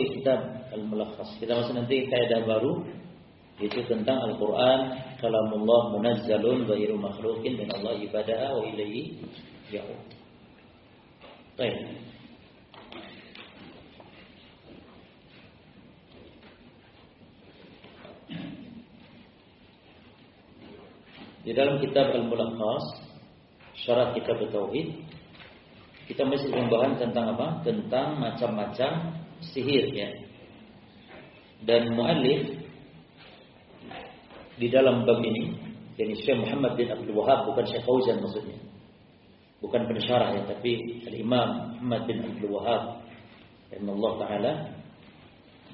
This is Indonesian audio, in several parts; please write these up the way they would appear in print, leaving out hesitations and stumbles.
kitab Al-Mulakhas. Kita masuk nanti kaidah baru, yaitu tentang Al-Quran kalamullah munazzalun ghairu makhluqin min Allah ibada'a wa ilaihi ya'ud. Baik. Di dalam kitab Al-Mulakhas, syarah kitab Tauhid, kita masih membahas tentang apa? Tentang macam-macam sihir, ya. Dan muallif di dalam bab ini, yakni Syekh Muhammad bin Abdul Wahhab, bukan Syekh Fauzan maksudnya, bukan pensyarah ya, tapi Al-Imam Muhammad bin Abdul Wahhab rahimahullah taala,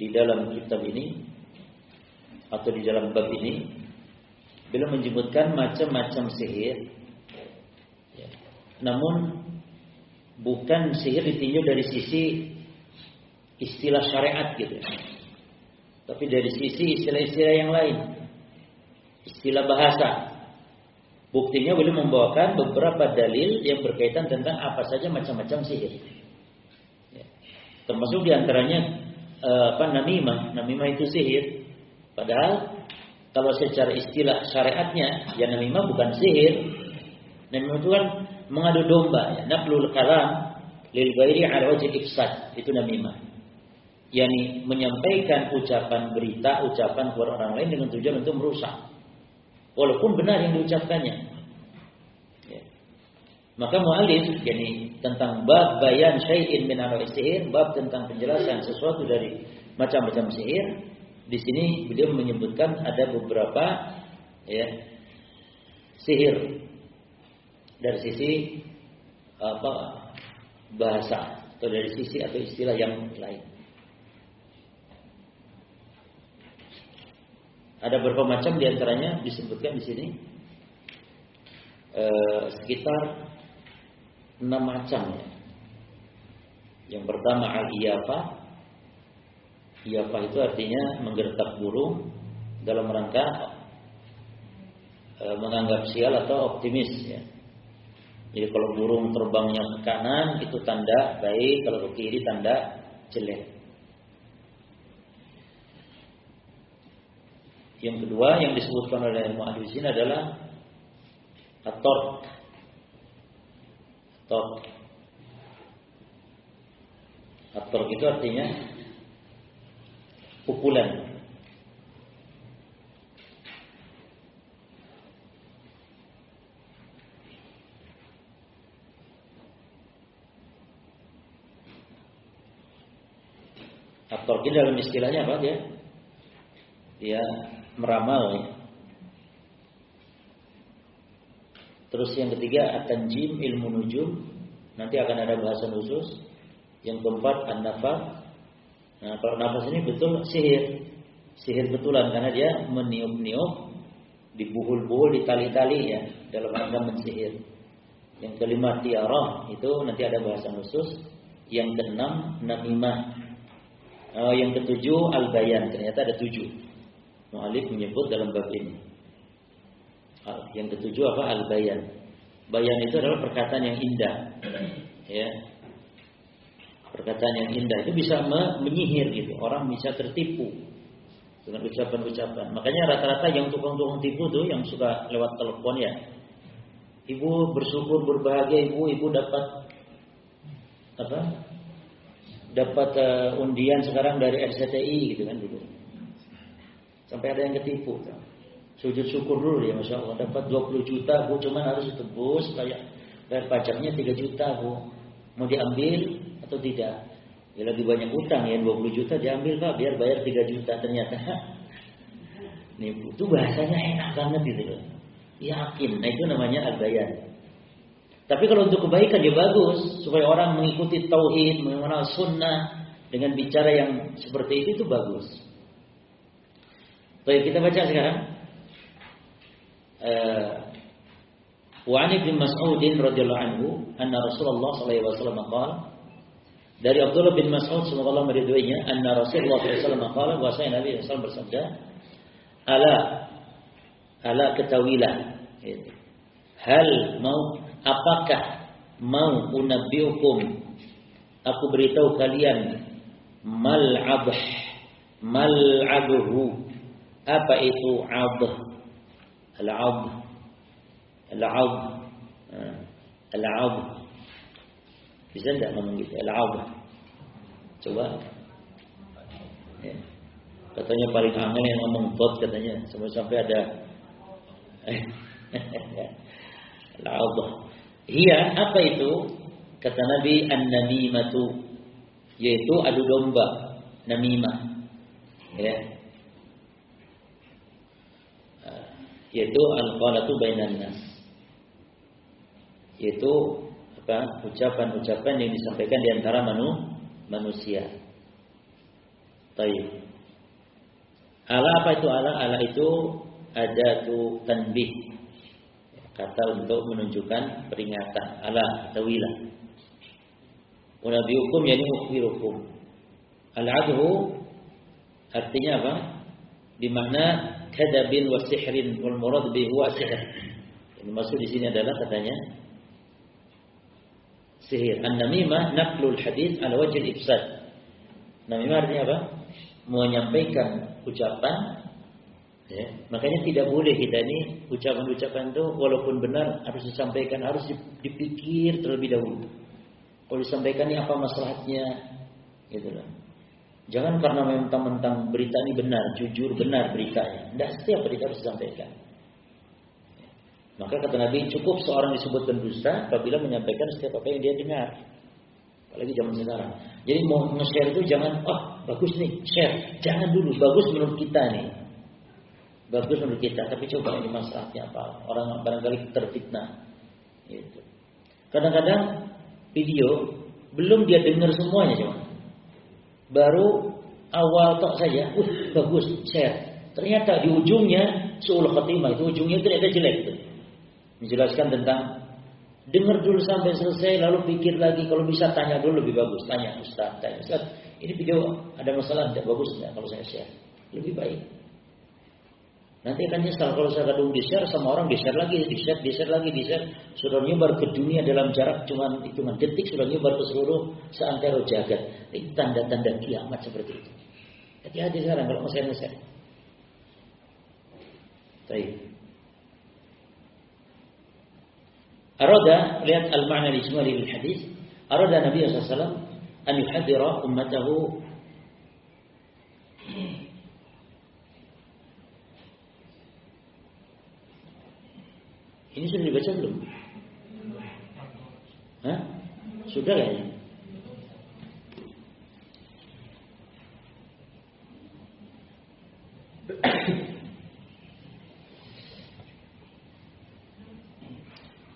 di dalam kitab ini atau di dalam bab ini beliau menyebutkan macam-macam sihir, ya. Namun bukan sihir ditinjau dari sisi istilah syariat gitu, tapi dari sisi istilah-istilah yang lain, istilah bahasa. Buktinya beliau membawakan beberapa dalil yang berkaitan tentang apa saja macam-macam sihir, ya. Termasuk diantaranya namimah. Namimah itu sihir. Padahal kalau secara istilah syariatnya, ya namimah bukan sihir. Namimah itu kan mengadu domba, ya. Naqlul kalam lil ghairi ala wajhi ifsad, itu namimah. Yani menyampaikan ucapan berita, ucapan kepada orang lain dengan tujuan untuk merusak, walaupun benar yang diucapkannya, ya. Maka mu'alif, yani tentang bab bayan syai'in min anwa'i sihir, bab tentang penjelasan sesuatu dari macam-macam sihir. Di sini beliau menyebutkan ada beberapa, ya, sihir dari sisi bahasa atau dari sisi atau istilah yang lain. Ada beberapa macam, diantaranya disebutkan di sini sekitar 6 macam, ya. Yang pertama al-iyafah. Iyafah itu artinya menggertak burung dalam rangka menganggap sial atau optimis, ya. Jadi kalau burung terbangnya ke kanan itu tanda baik, kalau ke kiri tanda jelek. Yang kedua yang disebutkan oleh mu'allif di sini adalah at-tarq. At-tarq itu artinya pukulan. At-tarq dalam istilahnya apa dia? Dia meramal, ya. Terus yang ketiga at-tanjim, ilmu nujum. Nanti akan ada bahasan khusus. Yang keempat an-nafas. Nah, kalau nafas ini betul sihir betulan, karena dia meniup-niup, dibuhul-buhul, ditali-tali, ya, dalam rangka mensihir. Yang kelima tiarah, itu nanti ada bahasan khusus. Yang keenam namimah. Yang ketujuh al-bayan, ternyata ada 7. Mu'allif menyebut dalam bab ini. Yang ketujuh apa? Al-bayan. Bayan itu adalah perkataan yang indah, ya. Perkataan yang indah itu bisa menyihir gitu. Orang bisa tertipu dengan ucapan-ucapan. Makanya rata-rata yang tukang-tukang tipu tuh yang suka lewat telepon, ya. Ibu bersyukur, berbahagia, ibu dapat apa? Dapat undian sekarang dari RCTI gitu kan dulu. Sampai ada yang ketipu. Sujud syukur dulu, ya, Masya Allah. Dapat 20 juta, Bu, cuman harus ditebus kayak bayar pajaknya 3 juta, Bu. Mau diambil atau tidak? Ya lebih banyak utang, ya, 20 juta diambil, Pak, biar bayar 3 juta. Ternyata nih, itu bahasanya enak banget gitu loh. Yakin. Nah, itu namanya al-bayan. Tapi kalau untuk kebaikan ya bagus, supaya orang mengikuti tauhid, mengenal sunnah dengan bicara yang seperti itu bagus. Baik, kita baca sekarang. Wa 'an Ibnu Mas'ud radhiyallahu anhu anna Rasulullah sallallahu alaihi wasallam qala, dari Abdullah bin Mas'ud semoga Allah meridhoinya, anna Rasulullah sallallahu alaihi wasallam qala, bahwasanya Nabi sallallahu alaihi wasallam bersabda, ala ketahuilah, apakah mau unabbiukum, aku beritahu kalian Mal'abh. Mal'abhu. Apa itu abh? Al-abh. Al-abh. Al-abh. Bisa enggak ngomong gitu? Al-abh. Coba. Ya. Katanya paling angel yang ngomong bot katanya. Sampai ada. Al-abh. Iya, apa itu? Kata Nabi, an-namimatu, yaitu adu domba, namimah. Ya. Yaitu al-qalatu bainan nas. Yaitu apa? Ucapan-ucapan yang disampaikan di antara manusia. Baik. Ala apa itu ala? Ala itu adatu tanbih. Kata untuk menunjukkan peringatan. Ala tawilah. Wa nabiyukum yani ukhbirukum. Al-adhu artinya apa? Bimakna kadabin wa sihrin wal murad bihi huwa sihr. Yang maksud di sini adalah katanya sihir. An-namimah naqlul hadis ala wajh al-ifsad. Namimah artinya apa? Menyampaikan ucapan. Ya, makanya tidak boleh kita ini ucapan-ucapan itu walaupun benar harus disampaikan, harus dipikir terlebih dahulu. Kalau disampaikan ini apa masalahnya, gitu loh. Jangan karena mentang-mentang berita ini benar, jujur benar beritanya. Tidak setiap berita harus disampaikan. Maka kata Nabi, cukup seorang disebutkan dusta apabila menyampaikan setiap apa yang dia dengar. Apalagi zaman sekarang. Jadi mau nge-share itu jangan, bagus nih, share. Jangan dulu, bagus menurut kita nih. Bagus menurut kita, tapi coba ini masalahnya apa? Orang barangkali terfitnah. Gitu. Kadang-kadang video belum dia dengar semuanya cuma. Baru awal tok saja, bagus, share. Ternyata di ujungnya su'ul khatimah, itu ujungnya ternyata jelek itu. Menjelaskan tentang dengar dulu sampai selesai lalu pikir lagi, kalau bisa tanya dulu lebih bagus. Tanya Ustaz, ini video ada masalah tidak bagus enggak kalau saya share? Lebih baik. Nanti akan nyesal kalau saya kadung di-share sama orang, di-share lagi, di-share lagi. Sudah nyebar ke dunia dalam jarak cuma hitungan detik, sudah nyebar ke seluruh seantero jagat. Ini tanda-tanda kiamat seperti itu. Hati-hati sekarang kalau mau share. Baik. Arada, lihat al-ma'na al-ijmali lil hadis. Arada Nabi sallallahu alaihi wasallam an yuhadhira ummatahu. Ini sudah dibaca belum? Hah? Sudah kayaknya.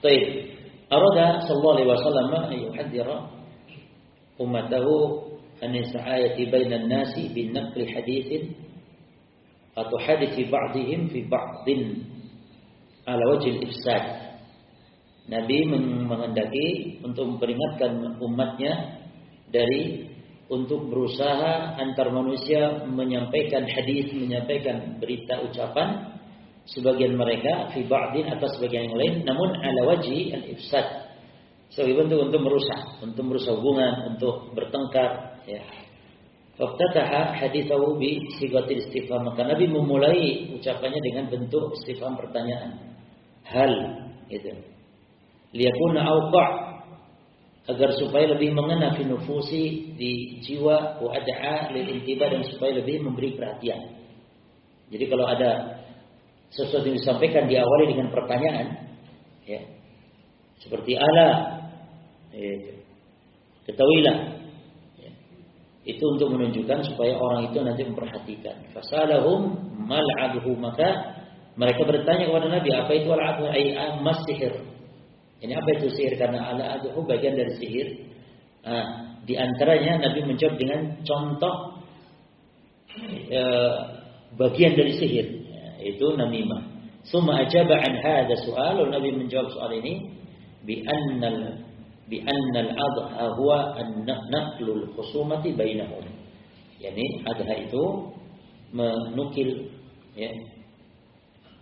Baik. Arada sallallahu alaihi wasallam an yuhadhira ummatahu an yas'ayati bainan nasi bin naqli haditsin atau hadithi ba'dihim fi ba'din ala wajhil ifsad. Nabi menghendaki untuk memperingatkan umatnya dari untuk berusaha antar manusia menyampaikan hadis, menyampaikan berita ucapan sebagian mereka fi ba'din atas sebagian yang lain, namun ala wajhi al-ifsad, sebagai bentuk untuk merusak hubungan, untuk bertengkar, ya. Faftataha hadithahu bi sigatil istifham. Maka Nabi memulai ucapannya dengan bentuk istifham, pertanyaan. Hal itu. Liyakuna awqa', agar supaya lebih mengena fi nufusi, di jiwa, wa ad'a lil intiba, dan supaya lebih memberi perhatian. Jadi kalau ada sesuatu yang disampaikan diawali dengan pertanyaan, ya. Seperti ala, ketahuilah, ya. Itu untuk menunjukkan supaya orang itu nanti memperhatikan. Fasalahum mal'abuhu, maka mereka bertanya kepada Nabi, apa itu al-'adhu? Ai mas sihir. Ini apa itu sihir? Karena al-'adhu bagian dari sihir. Di antaranya Nabi menjawab dengan contoh bagian dari sihir, yaitu namimah. Summa ajaba an hadha su'al, Nabi menjawab soal ini bi annal adha huwa an-naqlul khusumati bainahum. Yani adha itu menukil, ya,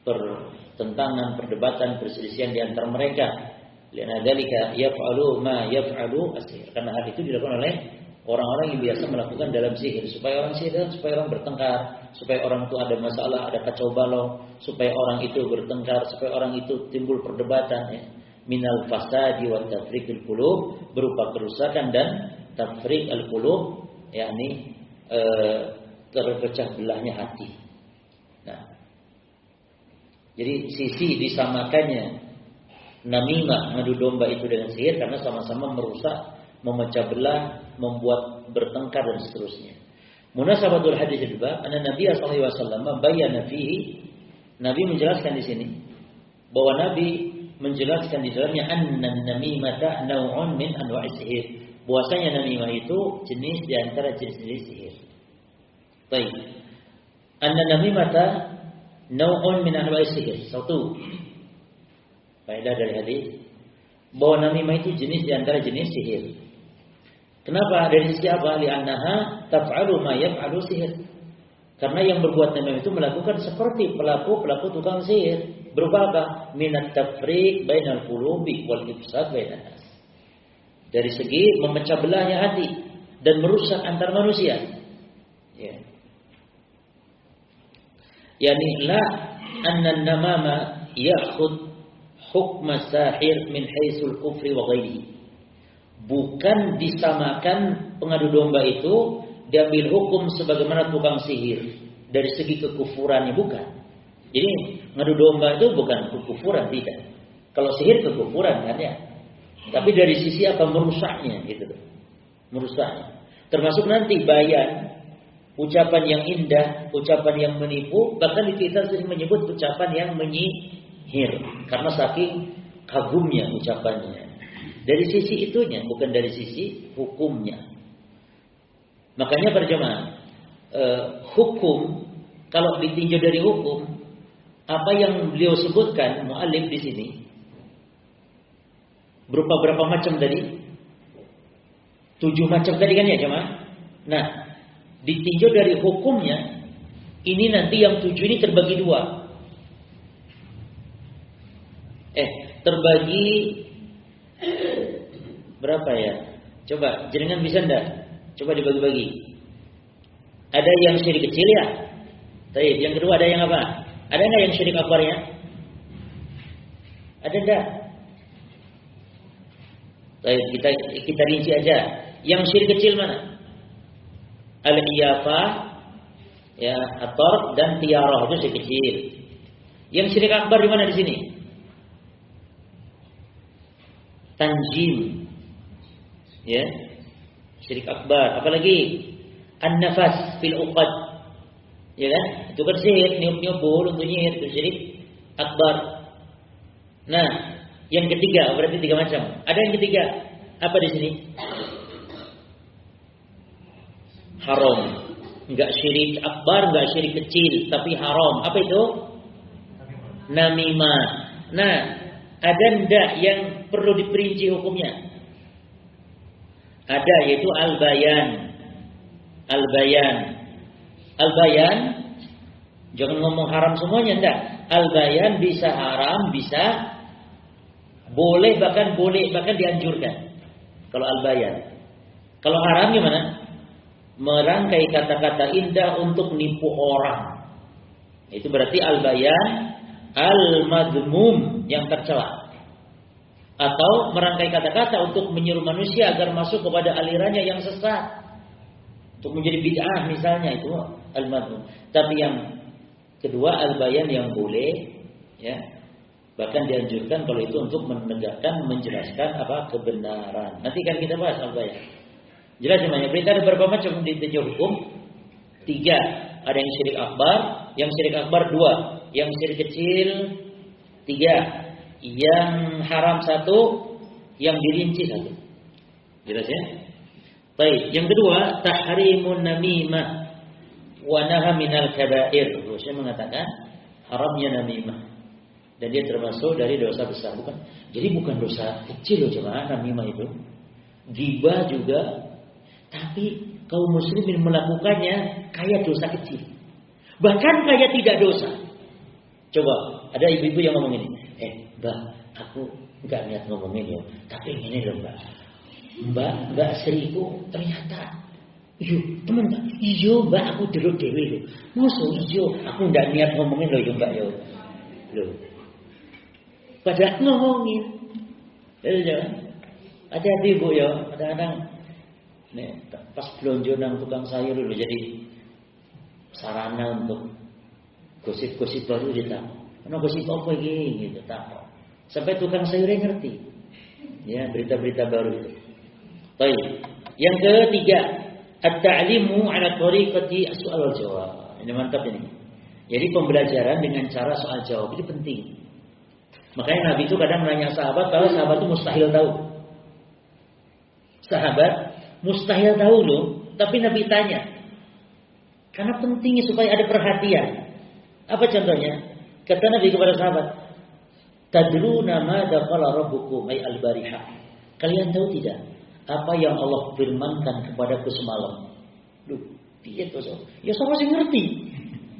pertentangan, perdebatan, perselisihan di antara mereka. Lianna dzalika yaf'alu ma yaf'alu as-sihir. Karena hal itu dilakukan oleh orang-orang yang biasa melakukan dalam sihir, supaya orang sihir, supaya orang bertengkar, supaya orang itu ada masalah, ada kacau balau, supaya orang itu bertengkar, supaya orang itu timbul perdebatan, ya. Minal fasadi wa tafriqil qulub, berupa kerusakan dan tafriq al-qulub, yakni terpecah belahnya hati. Nah, jadi sisi disamakannya namimah, ngadu domba itu dengan sihir karena sama-sama merusak, memecah belah, membuat bertengkar dan seterusnya. Munasabatul hadis al-bab, anna Nabi sallallahu alaihi wasallam bayyana fihi, Nabi menjelaskan di sini bahwa Nabi menjelaskan di dalamnya anna namimata nau'un min anwa'is sihir. Bahwasanya namimah itu jenis di antara jenis-jenis sihir. Baik. Anna namimata nau'un min anwa'is sihir. Satu. Faedah dari hadis bahwa namimah itu jenis di antara jenis sihir. Kenapa? Dari sisi apa? Li'annaha taf'alu ma yaf'alu sihir. Karena yang berbuat namimah itu melakukan seperti pelaku tukang sihir. Berupa apa? Minat tafriq bainal qulubi wal ifsad bainan nas. Dari segi memecah belahnya hati dan merusak antar manusia. Ya. Yani la anna namama ya'khud hukma sahir min haitsul kufri wa ghairihi. Bukan disamakan pengadu domba itu diambil hukum sebagaimana tukang sihir dari segi kekufurannya, bukan. Jadi ngadu domba itu bukan kekufuran, tidak. Kalau sihir kekufuran kan ya. Tapi dari sisi apa merusaknya gitu loh. Merusaknya. Termasuk nanti bayan, ucapan yang indah, ucapan yang menipu, bahkan kita sering menyebut ucapan yang menyihir karena saking kagumnya ucapannya. Dari sisi itunya, bukan dari sisi hukumnya. Makanya berjemaah, hukum kalau ditinjau dari hukum, apa yang beliau sebutkan mu'allif di sini berupa berapa macam tadi? 7 macam tadi kan ya jemaah. Nah, ditinjau dari hukumnya, ini nanti yang 7 ini terbagi 2. Terbagi berapa ya? Coba jenengan bisa enggak? Coba dibagi-bagi. Ada yang syirik kecil ya? Baik, yang kedua ada yang apa? Ada enggak yang syirik akbarnya? Ada enggak? Baik, kita rinci aja. Yang syirik kecil mana? Al-iyafah, ya, ator dan tiarah itu syirik kecil. Yang syirik akbar di mana di sini? Tanjim, ya, syirik akbar. Apalagi an-nafas fil uqad, ya kan? Itu kan sihir, niup-niup bulu untuk nyihir, itu syirik akbar. Nah, yang ketiga berarti 3 macam. Ada yang ketiga apa di sini? Haram. Enggak syirik akbar, enggak syirik kecil, tapi haram. Apa itu? Namimah. Nah, ada ndak yang perlu diperinci hukumnya? Ada, yaitu al-bayan. Al-bayan. Al-bayan jangan ngomong haram semuanya, ndak. Al-bayan bisa haram, bisa boleh, bahkan dianjurkan. Kalau al-bayan. Kalau haram gimana? Merangkai kata-kata indah untuk nipu orang. Itu berarti al-bayan al-madmum, yang tercela. Atau merangkai kata-kata untuk menyuruh manusia agar masuk kepada alirannya yang sesat, untuk menjadi bid'ah misalnya, itu al-madmum. Tapi yang kedua al-bayan yang boleh, ya, bahkan dianjurkan kalau itu untuk menegakkan, menjelaskan apa kebenaran. Nanti kan kita bahas al-bayan. Jelas semuanya. Berita ada berapa macam di hukum? 3. Ada yang syirik akbar, yang syirik akbar 2, yang syirik kecil 3, yang haram 1, yang dirinci 1. Jelas ya? Baik. Yang kedua, tahrimun namimah wa naha minal kaba'ir. Saya mengatakan haramnya namimah, dan dia termasuk dari dosa besar, bukan? Jadi bukan dosa kecil loh jemaah namimah itu. Ghibah juga. Tapi kaum muslimin melakukannya kayak dosa kecil, bahkan kayak tidak dosa. Coba ada ibu-ibu yang ngomong ini, Mbak, aku nggak niat ngomong ini, tapi ini loh Mbak, Mbak Seriku ternyata iya, temen Mbak. Iya, Mbak aku delok dhewe lho. Mosok iya, aku ndak niat ngomongin lho ya Mbak ya. Lho. Padahal ngomongin. Ya. Hati-hati Bu ya, kadang-kadang nek pas blonjo nang tukang sayur lho jadi sarana untuk gosip-gosip baru ditakok. Ana gosip apa iki gitu takok. Sampai tukang sayurnya ngerti. Ya, berita-berita baru itu. Baik. Yang ketiga, at-ta'limu 'ala tariqati as-su'al wal jawab. Ini mantap ini. Jadi pembelajaran dengan cara soal jawab itu penting. Makanya Nabi itu kadang menanya sahabat kalau sahabat itu mustahil tahu. Sahabat mustahil tahu loh, tapi Nabi tanya. Karena pentingnya supaya ada perhatian. Apa contohnya? Kata Nabi kepada sahabat, "Tadruna ma qala rabbukum ay al-barihah." Kalian tahu tidak apa yang Allah firmankan kepadaku semalam? Duh, piye to, so? Ya sama sih ngerti.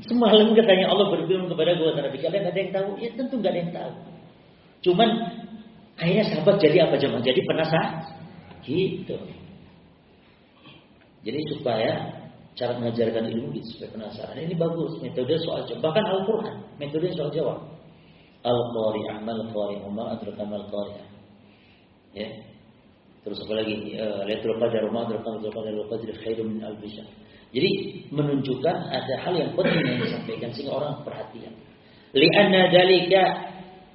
Semalam katanya Allah berfirman kepada gue, kata Nabi, kalian ada yang tahu? Ya tentu enggak ada yang tahu. Cuman akhirnya sahabat jadi apa jemaah? Jadi penasaran. Gitu. Jadi supaya cara mengajarkan ilmu gitu supaya penasaran. Ini bagus metode soal jawab. Bahkan Al-Qur'an metode soal jawab. Al-Qari'ah mal-Qari'ah ma adraka mal-Qari'ah. Ya. Terus apa lagi? Lailatul Qadar ma adraka mal-Qadar khairun min alf syahr. Jadi menunjukkan ada hal yang penting yang disampaikan sehingga orang perhatian. Li'anna dzalika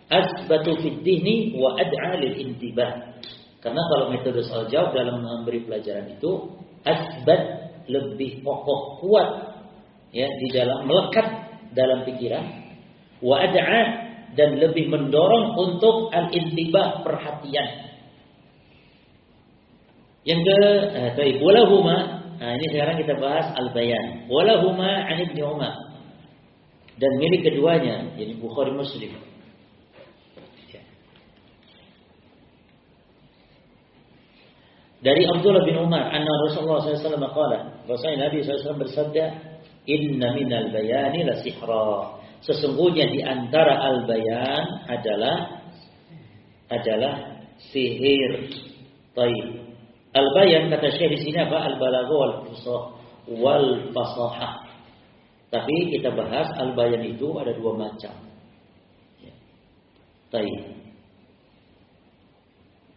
asbatu fid dihni wa ad'a lil intibah. Karena kalau metode soal jawab dalam memberi pelajaran itu asbat lebih kokoh kuat ya di dalam melekat dalam pikiran, wa ad'a dan lebih mendorong untuk al-intibah perhatian. Yang ke walahuma. Nah, ini sekarang kita bahas al-bayan. Walahuma an Ibnu Umar. Dan milik keduanya, yaitu Bukhari Muslim. Dari Abdullah bin Umar, anna Rasulullah SAW qala, bahwasanya Nabi SAW bersabda, "Inna minal bayani la sihra." Sesungguhnya di antara al-bayan adalah sihir. Baik. Al-bayan kata Syekh di sini apa? Al-balagha wal fasahah. Tapi kita bahas al-bayan itu ada dua macam. Ya. Baik.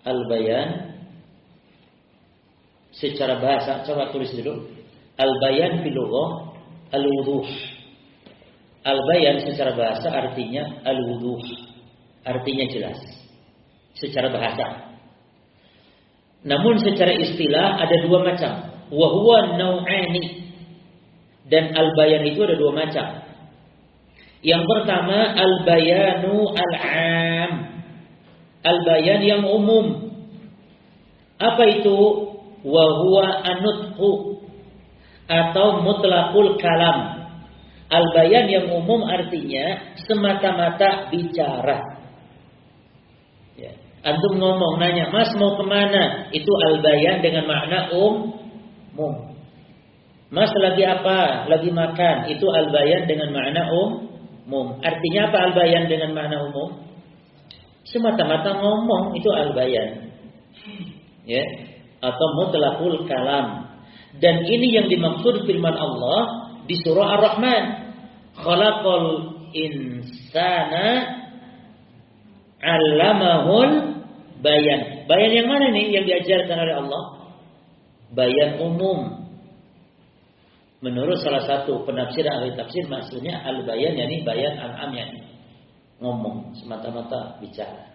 Al-bayan secara bahasa, coba tulis dulu. Al-bayan fil lughah al-wuduh. Al-bayan secara bahasa artinya al-wuduh. Artinya jelas. Secara bahasa. Namun secara istilah ada dua macam. Wa huwa nau'ani. Dan al-bayan itu ada dua macam. Yang pertama al-bayanu al-'am. Al-bayan yang umum. Apa itu? Wa huwa an-nutqu atau mutlaqul kalam. Al-bayan yang umum artinya semata-mata bicara. Ya. Antum ngomong nanya, "Mas mau kemana?" Itu al-bayan dengan makna umum. "Mas lagi apa?" "Lagi makan." Itu al-bayan dengan makna umum. Artinya apa al-bayan dengan makna umum? Semata-mata ngomong itu al-bayan. Ya. Atau mutlaqul kalam. Dan ini yang dimaksud firman Allah di surah Ar-Rahman. Khalaqal insana 'allamahul bayan. Bayan yang mana nih yang diajarkan oleh Allah? Bayan umum. Menurut salah satu penafsiran ahli tafsir maksudnya al-bayan yakni bayan al-am yakni ngomong semata-mata bicara.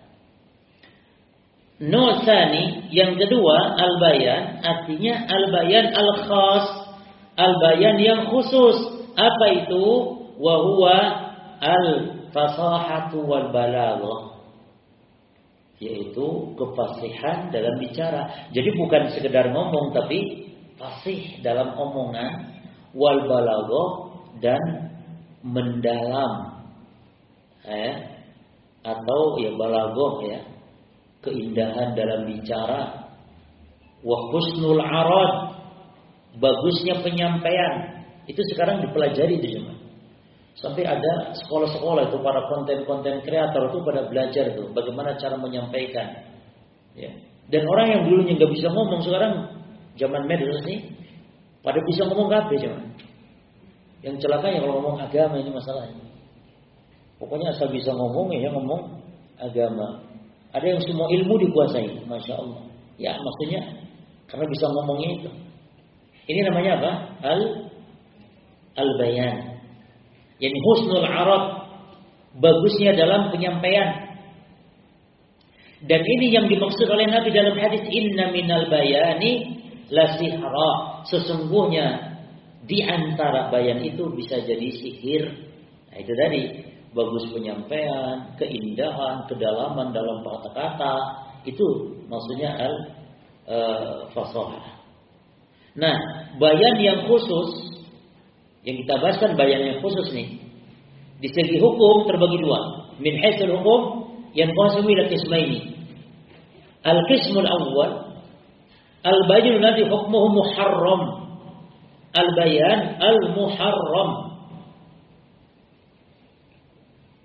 Nosani yang kedua al-bayan artinya al-bayan al-khas, al-bayan yang khusus. Apa itu? Wa huwa al-fasahatu wal balaghah. Yaitu kefasihan dalam bicara. Jadi bukan sekedar ngomong tapi fasih dalam omongan, wal balaghah dan mendalam. Atau ya balaghah ya. Keindahan dalam bicara, wa husnul arad, bagusnya penyampaian. Itu sekarang dipelajari di zaman. Sampai ada sekolah-sekolah itu para konten-konten kreator itu pada belajar itu bagaimana cara menyampaikan. Ya. Dan orang yang dulunya nggak bisa ngomong sekarang zaman medsos nih pada bisa ngomong kabeh cuman. Yang celaka ya kalau ngomong agama ini masalahnya. Pokoknya asal bisa ngomong ya ngomong agama. Ada yang semua ilmu dikuasai, masya Allah. Ya maksudnya karena bisa ngomongnya itu. Ini namanya apa? Al-bayan. Yani husnul arab, bagusnya dalam penyampaian. Dan ini yang dimaksud oleh Nabi dalam hadis inna minal bayani la sihra. Sesungguhnya di antara bayan itu bisa jadi sihir. Nah, itu tadi bagus penyampaian, keindahan, kedalaman dalam kata-kata, itu maksudnya al-fasahah. Nah, bayan yang khusus yang kita bahaskan bayan yang khusus nih. Di segi hukum terbagi dua. Min haitsul hukum yanqasimu ila qismaini. Al-qismul awwal al-bayan alladhi hukmuhu muharram. Al-bayan al-muharram,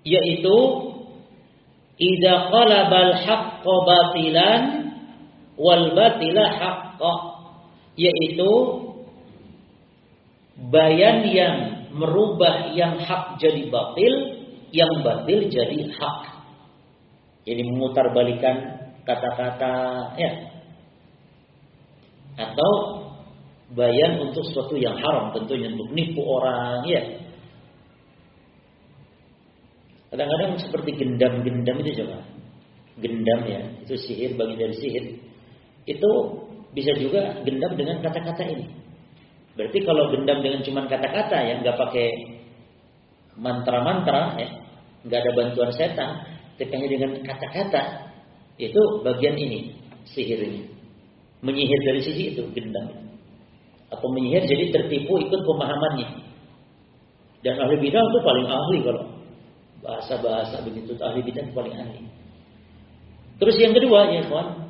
yaitu idza qalaba al-haqqa batilan wal batila haqqa, yaitu bayan yang merubah yang hak jadi batil, yang batil jadi hak. Jadi memutarbalikan kata-kata ya. Atau bayan untuk sesuatu yang haram, tentunya untuk nipu orang ya. Kadang-kadang seperti gendam-gendam itu coba. Gendam ya, itu sihir, bagian dari sihir. Itu bisa juga gendam dengan kata-kata ini. Berarti kalau gendam dengan cuma kata-kata ya, nggak pakai mantra-mantra ya, nggak ada bantuan setan, tapi hanya dengan kata-kata, itu bagian ini sihirnya. Menyihir dari sisi itu gendam. Atau menyihir jadi tertipu ikut pemahamannya. Dan ahli bidah itu paling ahli kalau bahasa-bahasa begitu, ahli bidah itu paling ahli. Terus yang kedua ya kawan,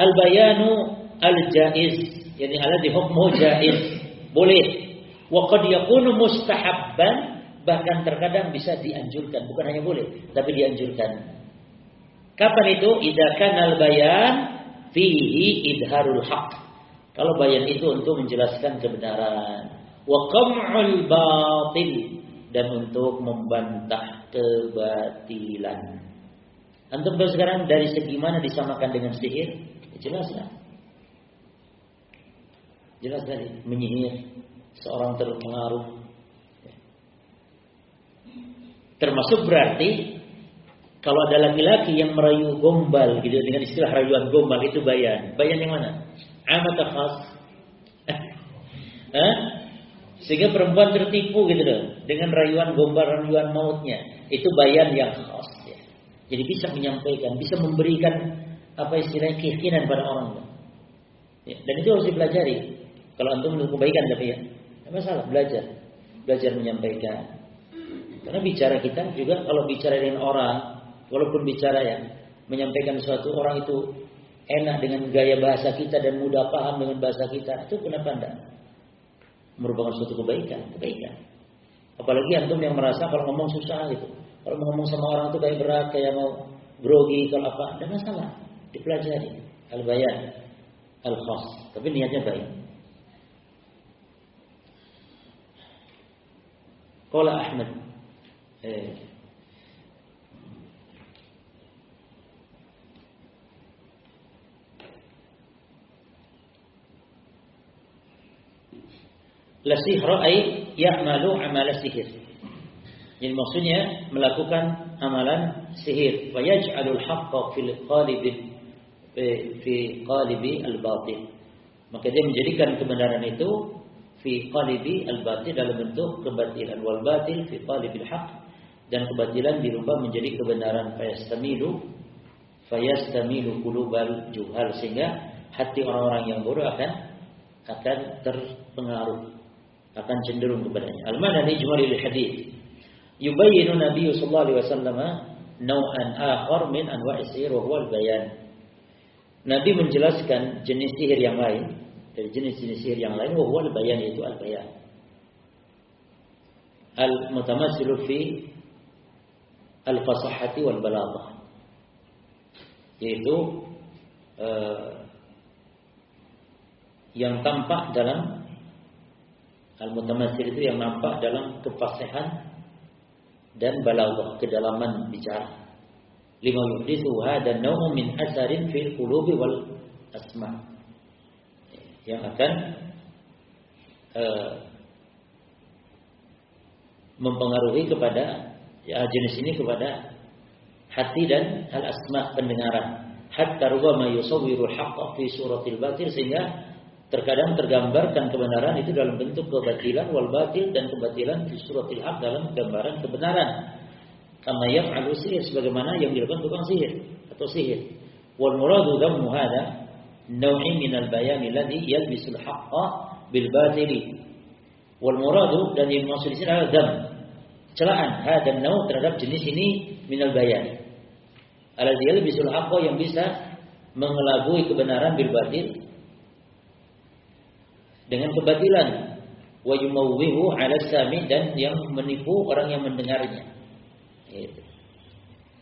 al-bayanu al-jaiz, yani alladhi hukmuhu jaiz, boleh. Wa qad yakunu mustahabban, bahkan terkadang bisa dianjurkan, bukan hanya boleh, tapi dianjurkan. Kapan itu? Idza kana al-bayan fihi idharul haqq. Kalau bayan itu untuk menjelaskan kebenaran, wa qam'ul batil, dan untuk membantah kebatilan. Antum sekarang dari segi mana disamakan dengan sihir? Ya, jelas lah. Jelas tadi menyihir seorang terpengaruh. Termasuk berarti kalau ada laki-laki yang merayu gombal gitu, dengan istilah rayuan gombal, itu bayan. Bayan yang mana? Amat khas. Sehingga perempuan tertipu gitu loh dengan rayuan gombal, rayuan mautnya. Itu bayan yang khas ya. Jadi bisa menyampaikan, bisa memberikan apa istilahnya keyakinan pada orang. Ya, dan itu harus dipelajari. Kalau antum untuk kebaikan tapi ya, tidak masalah, belajar menyampaikan. Karena bicara kita juga kalau bicara dengan orang, walaupun bicara ya menyampaikan suatu orang itu enak dengan gaya bahasa kita dan mudah paham dengan bahasa kita, itu kenapa enggak? Merupakan suatu kebaikan. Apalagi antum yang merasa kalau ngomong susah gitu. Kalau ngomong sama orang itu kayak berat, kayak mau grogi, kalau apa, ada masalah. Dipelajari. Al-bayan, al-khas. Tapi niatnya baik. Qala Ahmad. La sihra ay ya'malu amal sihir. Jadi maksudnya melakukan amalan sihir. Wa yaj'alul haqqa fil qalibi fi qalibi al-batil. Maka dia menjadikan kebenaran itu fi qalibi al-batil, dalam bentuk kebatilan, wal batil fi qalibil haqq, dan kebatilan dirubah menjadi kebenaran. Fayastamilu qulubal juhal, sehingga hati orang-orang yang bodoh akan terpengaruh, akan cenderung kepadanya. Al-mana ijmalil hadis. Yubayyinu Nabi sallallahu alaihi wasallam naw'an akhar min anwa'i sihir wa huwa al-bayan. Nabi menjelaskan jenis sihir yang lain, dari jenis-jenis sihir yang lain, wa huwa al-bayan, yaitu al-bayan. Al-mutamassilu fi al-fasahati wal balaghah, yaitu yang tampak dalam al-mutamatsil itu yang nampak dalam kefasihan dan balaghah, kedalaman bicara. Lima yuhdithu hadha an-naw'u min asarin fil qulubi wal asma', yang akan mempengaruhi kepada jenis ini kepada hati dan al-asma', pendengaran. Hatta rubama yusawwirul haqqa fi suratil batil, sehingga terkadang tergambarkan kebenaran itu dalam bentuk kebatilan, wal batil, dan kebatilan fi suratil haq, dalam gambaran kebenaran. Kama yaf'alu sihir, sebagaimana yang dilakukan tukang sihir atau sihir. Wal muradu dhammu hadha naw'in min al-bayan alladhi yalbisul haqqa bil batili. Wal muradu, dan yang maksud di sini adalah dham, celaan hadha naw' terhadap jenis ini min al-bayan alladhi yalbisul haqqa, yang bisa mengelabui kebenaran bil batil, dengan kebatilan, wa yumawwihu 'ala sami, dan yang menipu orang yang mendengarnya. Itu.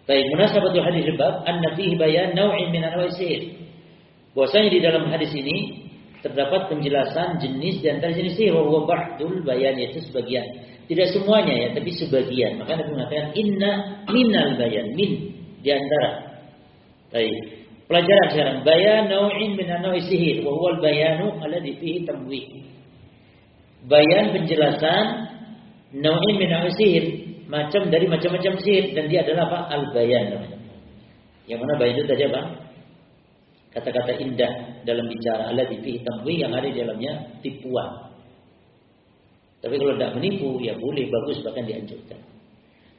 Baik, munasabatul hadis bab anna fihi bayan naw'in min anwa'i sihir. Bahwasanya di dalam hadis ini terdapat penjelasan jenis di antara jenis sihir, wa ba'dul bayan, yaitu sebagian. Tidak semuanya ya, tapi sebagian. Maka Nabi mengatakan inna minal bayan, min di antara. Baik. Pelajaran sekarang, bayan naw'in min anwa'i sihir, wa huwa al-bayanu alladhi fihi tamwih. Bayan, penjelasan naw'in min anwa'i sihir, macam dari macam-macam sihir, dan dia adalah apa? Al-bayan namanya. Yang mana bayan itu tadi apa? Kata-kata indah dalam bicara, alladhi fihi tamwih, yang ada di dalamnya tipuan. Tapi kalau tidak menipu, ya boleh, bagus, bahkan dianjurkan.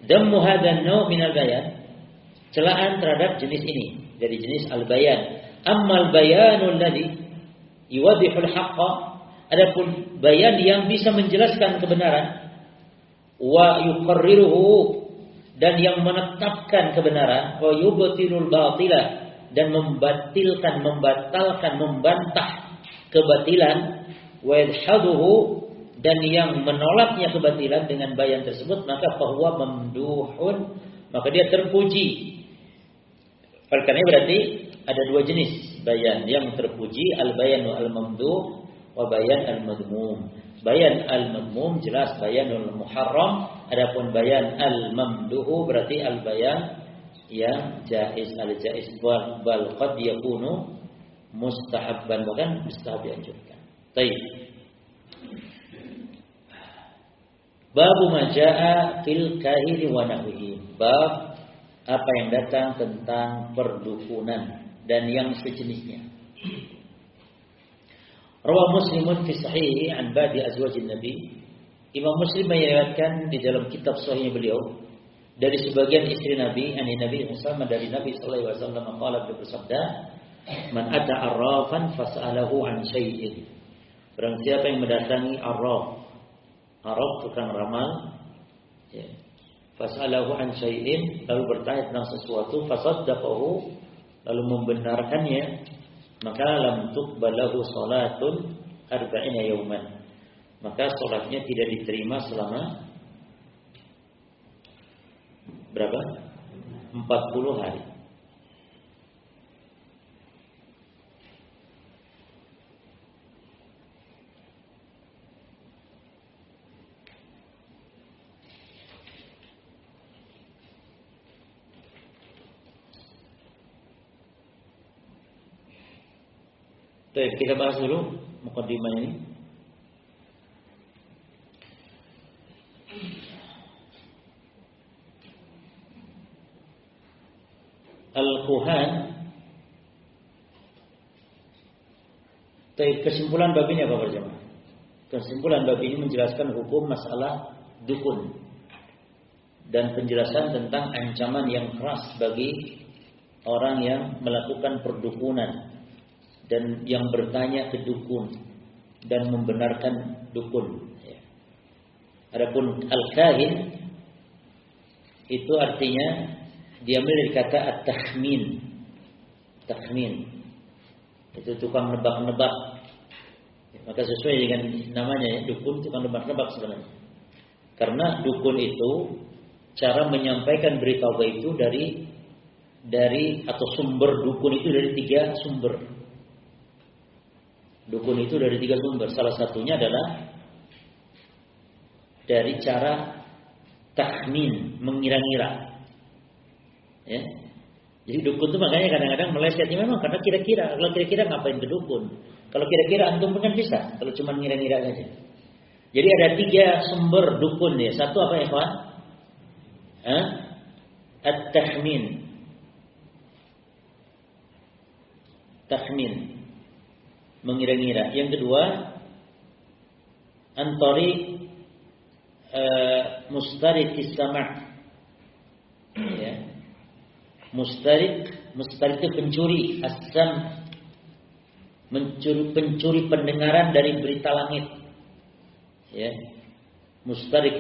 Dammu hadha naw' min al-bayan, celaan terhadap jenis ini dari jenis al-bayan. Ammal bayanul ladzi yuwadhihul haqqa, adapun bayan yang bisa menjelaskan kebenaran, wa yuqarriruhu, dan yang menetapkan kebenaran, wa yubtilul batila, dan membatalkan, membantah kebatilan, wa yadhaduhu, dan yang menolaknya kebatilan dengan bayan tersebut, maka fahuwa mamduhun, maka dia terpuji. Karena berarti ada dua jenis bayan yang terpuji, al-bayanu al-mamduh wa bayan al-madmum. Bayan al-madmum jelas bayanul muharram, adapun bayan al-mamduh berarti al-bayan yang jaiz, al-jaiz, bal qad yakunu mustahabban, bahkan mustahab dianjurkan. Baik. Bab ma jaa fil kahini wa nahwihi. Bab apa yang datang tentang perdukunan dan yang sejenisnya. Rawah Muslimun fi sahihi an ba'di azwajin Nabi. Imam Muslim meriwayatkan di dalam kitab sahih beliau dari sebagian istri Nabi, Nabi Muhammad, dari Nabi sallallahu alaihi wasallam qala, beliau bersabda, "Man ata arrafan fas'alahu an syai'in." Barang siapa yang mendatangi arraf, tukang ramal, ya, fas'alahu an syai'in, lalu bertanya tentang sesuatu, fasaddaqahu, lalu membenarkannya, maka lam tuqbalahu salatun 40 yauman, maka salatnya tidak diterima selama berapa? 40 hari. Baik, kita bahas dulu mukaddimah ini. Al-Quhan. Kesimpulan bab ini apa berjamaah? Kesimpulan bab ini menjelaskan hukum masalah dukun dan penjelasan tentang ancaman yang keras bagi orang yang melakukan perdukunan dan yang bertanya ke dukun dan membenarkan dukun. Adapun al-kahin itu artinya diambil dari kata at-takhmin. Takhmin itu tukang nebak-nebak. Maka sesuai dengan namanya, ya, dukun tukang nebak-nebak sebenarnya. Karena dukun itu cara menyampaikan berita gaib itu dari atau sumber dukun itu dari 3 sumber. Dukun itu dari 3 sumber. Salah satunya adalah dari cara takhmin, mengira-ngira. Ya. Jadi dukun itu makanya kadang-kadang melesetnya memang karena kira-kira. Kalau kira-kira ngapain ke dukun? Kalau kira-kira antum kan bisa. Kalau cuma ngira-ngira saja. Jadi ada 3 sumber dukun ya. Satu apa ya kawan? At-takhmin. Takhmin. Mengira-ngira. Yang kedua, antori mustarik sama. Ya. Mustarik itu pencuri, asam, pencuri pendengaran dari berita langit. Ya. Mustarik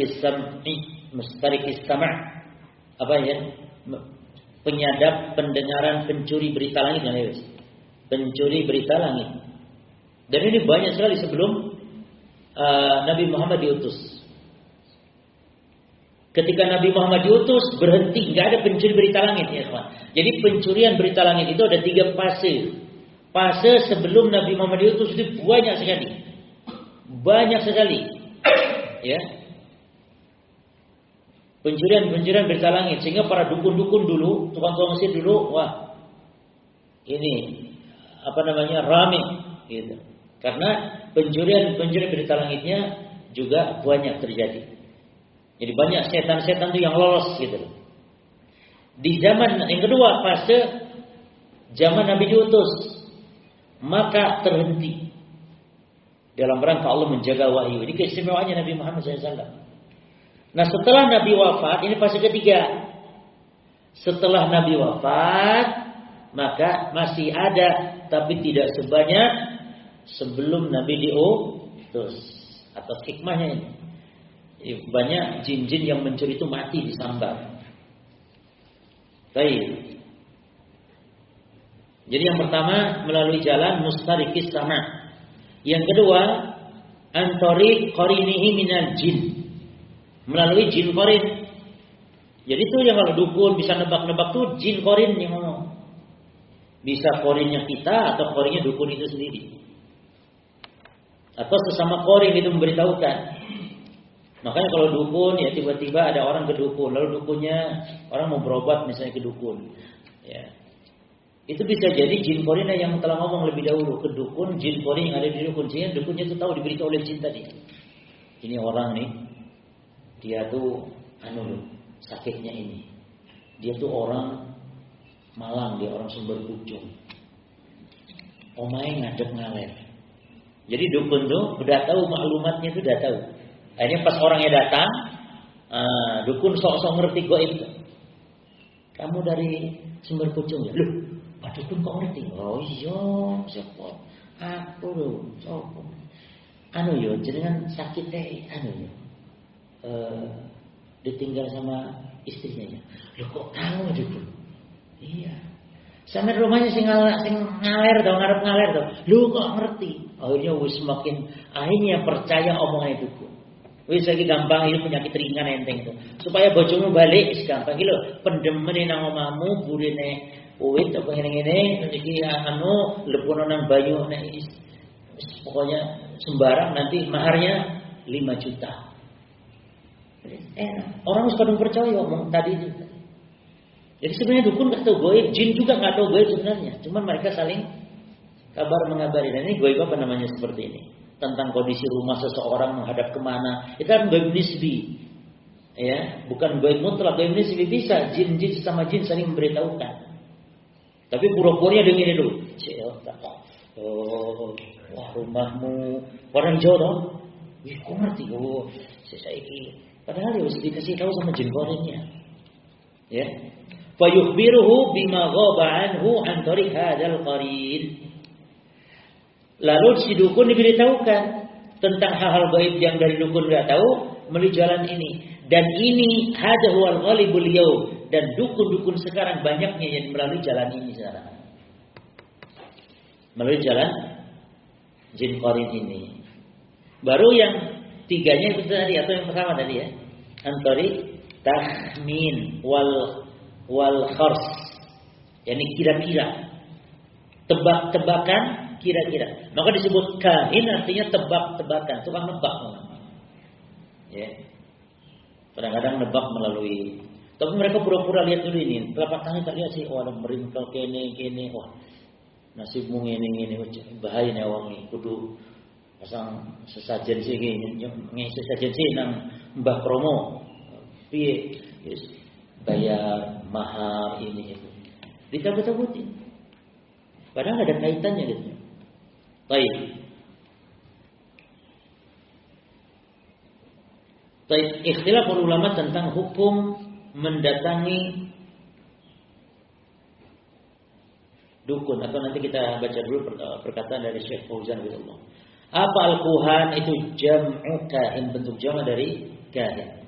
sama. Apa ya? Penyadap pendengaran pencuri berita langit kan ya? Pencuri berita langit. Dan ini banyak sekali sebelum Nabi Muhammad diutus. Ketika Nabi Muhammad diutus berhenti, nggak ada pencuri berita langit ya kawan. Jadi pencurian berita langit itu ada 3 fase. Fase sebelum Nabi Muhammad diutus itu banyak sekali. Banyak sekali. Ya. Pencurian berita langit sehingga para dukun-dukun dulu, tukang-tukang Mesir dulu, wah. Ini rame gitu. Karena pencurian berita langitnya juga banyak terjadi. Jadi banyak setan-setan itu yang lolos gitu. Di zaman yang kedua fase zaman Nabi diutus, maka terhenti dalam rangka Allah menjaga wahyu. Ini keistimewaannya Nabi Muhammad SAW. Nah setelah Nabi wafat, ini fase ketiga. Setelah Nabi wafat, maka masih ada, tapi tidak sebanyak sebelum Nabi diutus. Atas hikmahnya ini. Banyak jin-jin yang mencuri itu mati disambar. Baik. Jadi yang pertama melalui jalan mustarikis sama. Yang kedua antori qarinihi minal jin. Melalui jin qarin. Jadi itu yang kalau dukun bisa nebak-nebak tuh jin qarin yang ngomong. Bisa qarinnya kita atau qarinnya dukun itu sendiri. Atau sesama qarin itu memberitahukan. Makanya kalau dukun ya tiba-tiba ada orang ke dukun, lalu dukunnya orang mau berobat misalnya ke dukun. Ya. Itu bisa jadi jin qarin yang telah ngomong lebih dahulu ke dukun, jin qarin yang ada di dukun. Sehingga dukunnya itu tahu diberitahu oleh jin tadi. Ini orang nih, dia tuh sakitnya ini. Dia tuh orang Malang, dia orang Sumber Pucung. Omae ngadep ngaler. Jadi dukun tuh udah tahu maklumatnya itu udah tahu. Akhirnya pas orangnya datang, dukun sok-sok ngerti goib. Kamu dari Sumber Pucung ya? Loh, Pak Dukun kok ngerti? Oh iya, siapa? Aku loh, siapa? Yo, jenengan sakit yo. Ditinggal sama istrinya ya. Loh kok tahu dukun? Iya. Sampai rumahnya sing ngaler tau, ngarep ngaler tau. Lu kok ngerti? Akhirnya wis akhirnya percaya omongan dukun. Wis lagi gampang itu penyakit ringan enteng itu. Supaya bojomu balik wis gampang iki lho, pendemene nang omahmu burine wit apa ngene-ngene iki lepono nang banyu nek pokoknya sembarang nanti maharnya 5 juta. Orang wis kadung percaya omong tadi itu. Jadi sebenarnya dukun enggak tahu goib, jin juga enggak tahu goib sebenarnya. Cuma mereka saling kabar mengabari. Dan ini goib apa namanya seperti ini? Tentang kondisi rumah seseorang menghadap kemana. Itu kan goib nisbi. Ya, bukan goib mutlak. Goib nisbi bisa jin-jin sama jin saling memberitahukan. Tapi pura-puranya dengerin dulu. Wah rumahmu orang Jawa dong. Wih, kok ngerti? Oh, saya iki. Padahal ya harus dikasih tahu sama jin goibnya. Ya. Fa yukhbiruhu bima ghaba anhu an tariq hadzal qarin. Lalu si dukun diberitahukan tentang hal-hal gaib yang dari dukun enggak tahu melalui jalan ini. Dan ini hadza huwal ghalibul yaum, dan dukun-dukun sekarang banyaknya yang melalui jalan ini sekarang. Melalui jalan jin qarin ini. Baru yang tiganya itu tadi atau yang pertama tadi ya. Antari tahmin wal khars. yakni kira-kira, tebak-tebakan, kira-kira. Maka disebut kahin artinya tebak-tebakan, tukang nebak. Ya. Kadang-kadang nebak melalui, tapi mereka pura-pura lihat dulu ini, telapak tangan tak lihat sih, ada meringkal kene, wah nasibmu ini, bahaya nih awang ini, kudu pasang sesajen sih gini, sesajen sih nang mbah promo, piye, bayar mahar ini itu, ditabut-tabutin, padahal ada kaitannya gitu. Baik, ikhtilaf ulama tentang hukum mendatangi dukun, atau nanti kita baca dulu perkataan dari Syekh Fauzan rahimahullah. Apa al-kuhan? Itu jam'u kahin, bentuk jama' dari kahin.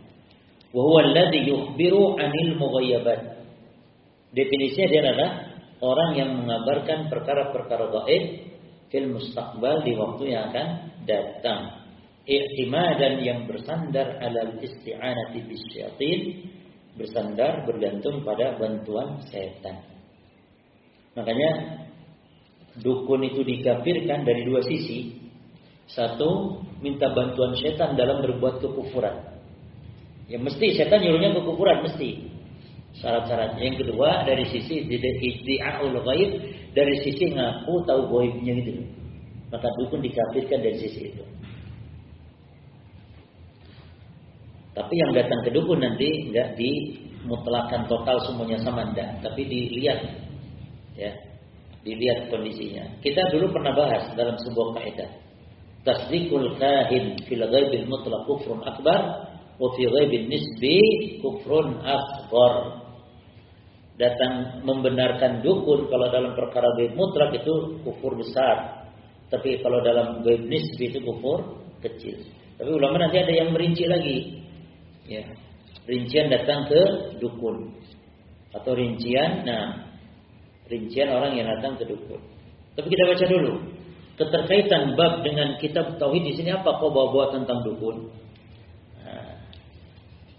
Wa huwa alladhi yukhbiru 'anil mughayyabat. Definisinya dia adalah orang yang mengabarkan perkara-perkara gaib fil mustaqbal, di waktu yang akan datang. I'timadan, yang bersandar alal isti'anati bisyayatin, bersandar bergantung pada bantuan setan. Makanya dukun itu dikafirkan dari dua sisi. Satu, minta bantuan setan dalam berbuat kekufuran. Ya mesti setan nyuruhnya kekufuran, mesti. Syarat-syaratnya. Yang kedua, dari sisi iddi'aul ghaib, dari sisi ngaku tahu ghaibnya gitu. Maka dukun dikafirkan dari sisi itu. Tapi yang datang ke dukun nanti enggak dimutlakan total semuanya sama, enggak, tapi dilihat, ya, dilihat kondisinya. Kita dulu pernah bahas dalam sebuah kaidah, tasdiqul kahin fil ghaibil mutlaq kufrun akbar, wa fi ghaibil nisbi kufrun asghar. Datang membenarkan dukun kalau dalam perkara ghaib mutlak itu kufur besar, tapi kalau dalam ghaib nisbi itu kufur kecil. Tapi ulama nanti ada yang merinci lagi. Ya, rincian datang ke dukun atau rincian orang yang datang ke dukun. Tapi kita baca dulu keterkaitan bab dengan kitab tauhid di sini apa kok bawa tentang dukun.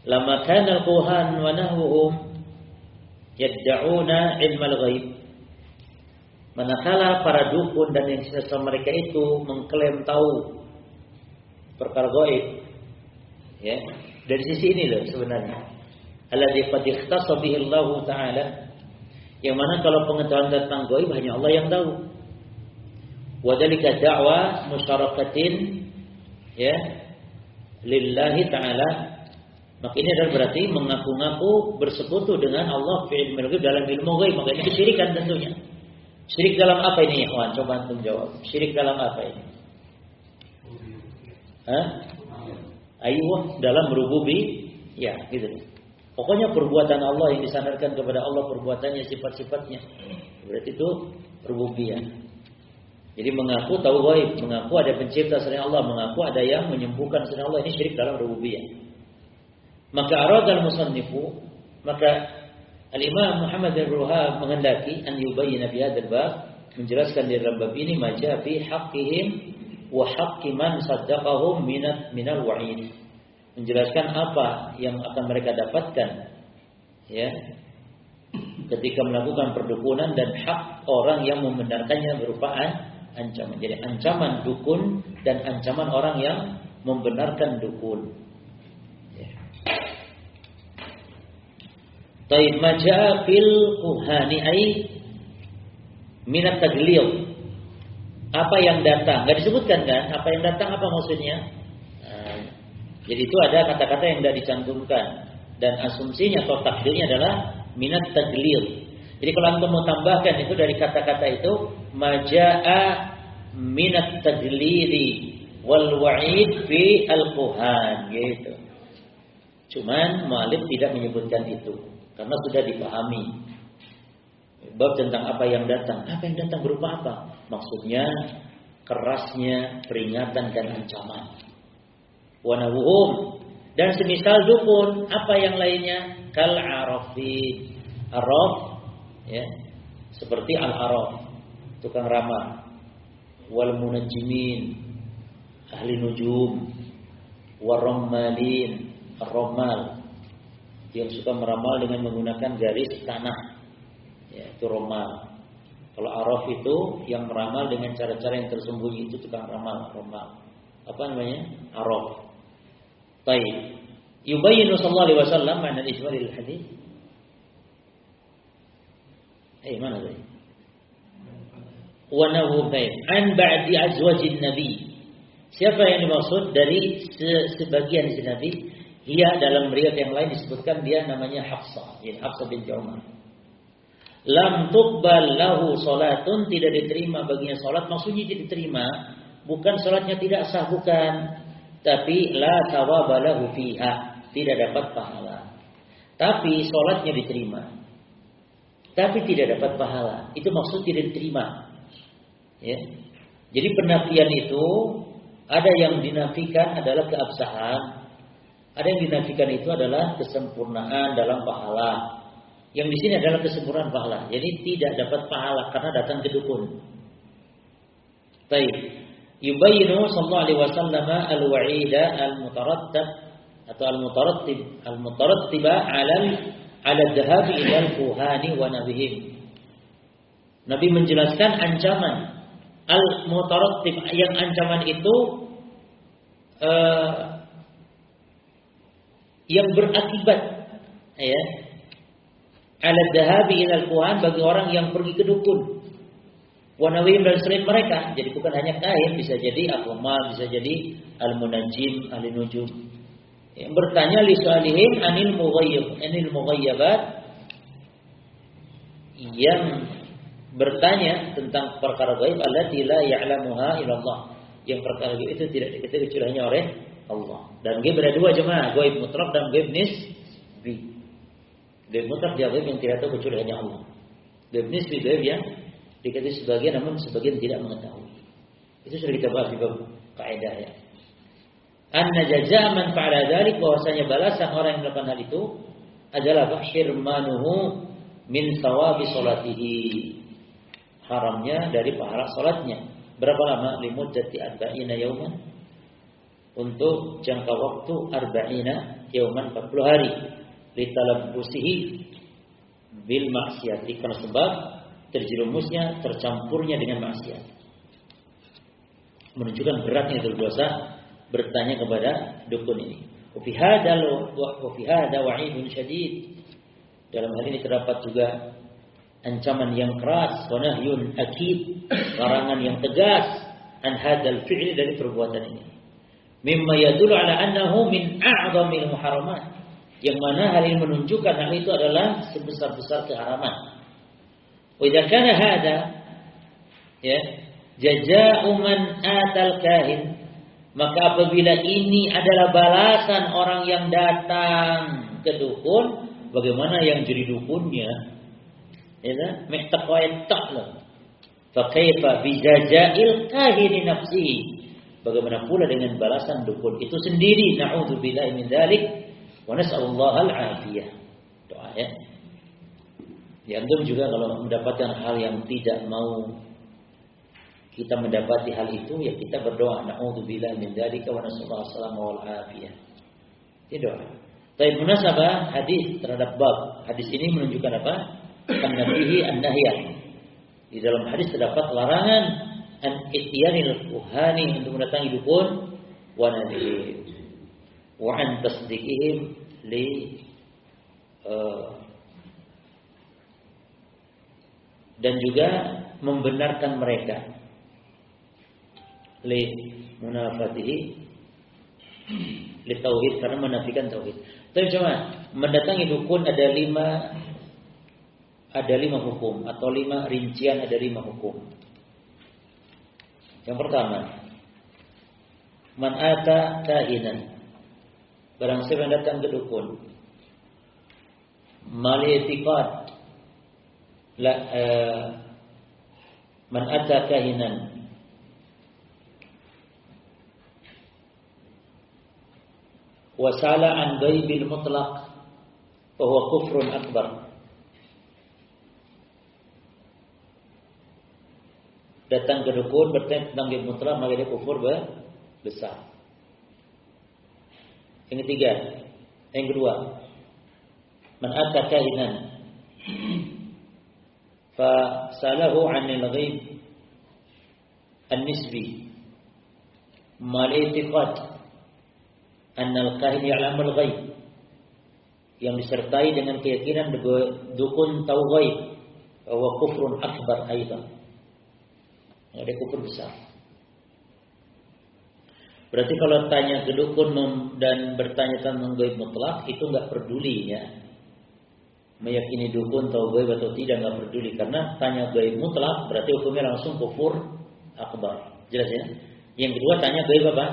Lama kana al-kuhan wa nahwuhum yad'una ilmal ghaib. Manakala para dukun dan yang sesama mereka itu mengklaim tahu perkara gaib, ya. Dari sisi ini loh sebenarnya. Alladzi qad ikhtassa bihi Allah Ta'ala. Yang mana kalau pengetahuan tentang gaib hanya Allah yang tahu. Wa dzalika da'wa musyarakatin, ya, lillahi ta'ala. Maka ini adalah berarti mengaku-ngaku bersekutu dengan Allah fi ilmil ghaib, dalam ilmu gaib. Maka ini kesyirikan tentunya. Syirik dalam apa ini, ikhwan? Coba antum jawab. Syirik dalam apa ini? Ayuh, dalam rububi, ya gitu. Pokoknya perbuatan Allah yang disandarkan kepada Allah, perbuatannya, sifat-sifatnya. Berarti itu rububiyah. Jadi mengaku tahu gaib, mengaku ada pencipta selain Allah, mengaku ada yang menyembuhkan selain Allah, ini syirik dalam rububiyah. Maka aradal musannifu, maka Al-Imam Muhammad al-Ruhab menghendaki an yubayyana fi hadzal bab, menjelaskan di dalam bab ini majaa fi haqqihim wa haqqi man saddaqahum minal wa'id. Menjelaskan apa yang akan mereka dapatkan, ya, ketika melakukan perdukunan, dan hak orang yang membenarkannya berupa ancaman. Jadi ancaman dukun dan ancaman orang yang membenarkan dukun. Ya. Taib majaa fil kuhani ay minat tagliyah. Apa yang datang, nggak disebutkan kan? Apa yang datang apa maksudnya? Jadi itu ada kata-kata yang tidak dicantumkan, dan asumsinya atau takdirnya adalah minat taglil. Jadi kalau anda mau tambahkan itu dari kata-kata itu majaa minat taglili wal wa'id fi al-kuhan gitu. Cuman mu'alif tidak menyebutkan itu karena sudah dipahami. Bab tentang apa yang datang. Apa yang datang berupa apa? Maksudnya kerasnya peringatan dan ancaman. Wanawuhum, dan semisal dukun, apa yang lainnya? Kal arafi, araf, ya, seperti al-araf, tukang ramal. Wal munajjimin, ahli nujum. Warrammalin, ar-rammal, yang suka meramal dengan menggunakan garis tanah. Ya, itu romal. Kalau araf itu yang meramal dengan cara-cara yang tersembunyi, itu tukang ramal. Apa namanya? Araf. Baik. Yubayyinu sallallahu alaihi wasallam ma'na al-ijmalil hadis. Mana tadi? Wa nahu baik an ba'di azwajin nabi. Siapa yang dimaksud dari sebagian istri Nabi? Dia dalam riwayat yang lain disebutkan dia namanya Hafsah, yaitu Hafsah binti Umar. Lam tuqbal lahu salatun, tidak diterima baginya salat. Maksudnya tidak diterima bukan salatnya tidak sah, bukan, tapi la thawaba lahu fiha, tidak dapat pahala. Tapi salatnya diterima, tapi tidak dapat pahala. Itu maksud tidak diterima. Ya. Jadi penafian itu ada yang dinafikan adalah keabsahan, ada yang dinafikan itu adalah kesempurnaan dalam pahala. Yang di sini adalah kesempurnaan pahala. Jadi tidak dapat pahala karena datang ke dukun. Baik. Yubayyinu sallallahu alaihi wasallam al-wa'ida al-mutarattab atau al-mutarattiba 'ala dhahabi ila al-kuhani wa nabihim. Nabi menjelaskan ancaman al-mutarattib, yang ancaman itu yang berakibat, ya, ala dhahabi ila al-kuhan, bagi orang yang pergi ke dukun, wa nawim, dan selain mereka. Jadi bukan hanya kain, bisa jadi akmal, bisa jadi al-munajjim, ahli nujum. Yang bertanya li su'alihim anil mughayyabat, yang bertanya tentang perkara gaib, allati la ya'lamuha illallah, yang perkara gaib itu tidak diketahui kecuali hanya oleh Allah. Dan gaib ada dua jemaah, gaib mutlak dan gaib nisbi. Gaib mutlak dia gaib yang tidak tahu kecuali hanya Allah. Gaib nisbi gaib yang diketahui sebagian namun sebagian tidak mengetahui. Itu sudah kita bahas di bab kaidah, ya. Anna jazaa man fa'ala dzalik, bahwasanya balasan orang yang melakukan hal itu adalah hirmanuhu min thawabi salatihi, haramnya dari pahala salatnya. Berapa lama? Limuddati arba'ina yauman, untuk jangka waktu arba'ina yauman, 40 hari. Litalabbusihi bil maksiati, karena sebab terjerumusnya, tercampurnya dengan maksiat. Menunjukkan beratnya itu dosa bertanya kepada dukun ini. Wa fi hadza wa'idun syadid. Dalam hal ini terdapat juga ancaman yang keras, wa nahyun akid, larangan yang tegas, an hadzal fi'li, dari perbuatan ini. Mimma yadullu ala annahu min a'zamil muharramat, yang mana hal ini menunjukkan hal itu adalah sebesar-besar keharaman. Wa idza kana hadza, ya, jazaa'u man atal kahin, maka apabila ini adalah balasan orang yang datang ke dukun, bagaimana yang jadi dukunnya? Ya, mehtaqain ta'lam. Fa kaifa bi jazaa'il kahin nafsihi? Bagaimana pula dengan balasan dukun itu sendiri? Na'udzubillahi min dzalik wa nas'alullaha al-'afiyah. Doa, ya. Ya, antum juga kalau mendapatkan hal yang tidak mau kita mendapati hal itu, ya kita berdoa, na'udzubillahi min dzalika wa nas'alullaha as-salama wal 'afiyah. Itu doa. Tapi munasabah hadis terhadap bab hadis ini menunjukkan apa? An-nabihi an-nahyah. Di dalam hadis terdapat larangan an ityanil kuhani, untuk mendatangi dukun, wa nabi wa an tasdiqihim li dan juga membenarkan mereka, li munafatihi li tauhid, karena menafikan tauhid. Tapi cuma mendatangi dukun ada 5 hukum, atau 5 rincian, ada 5 hukum. Yang pertama, man ata kahinan, barang siapa yang datang ke dukun, mal i'tiqad, man ata kahinan wasala an ghaibil mutlaq fa huwa kufrun akbar. Datang ke dukun bertanya tentang ghaib mutlak, maka dia kufur besar. Yang ketiga, yang kedua, man ata kahinan Fasalahu 'anil ghaib an-nisbi mal i'tiqad anna al-kahin ya'lamul ghaib, yang disertai dengan keyakinan dukun tahu ghaib, bahwa kufrun akbar aidan, ada kufur besar. Berarti kalau tanya ke dukun dan bertanya tentang gaib mutlak itu nggak peduli ya. Meyakini dukun tahu gaib atau tidak nggak peduli, karena tanya gaib mutlak berarti hukumnya langsung kufur akbar. Jelas ya? Yang kedua tanya gaib apa?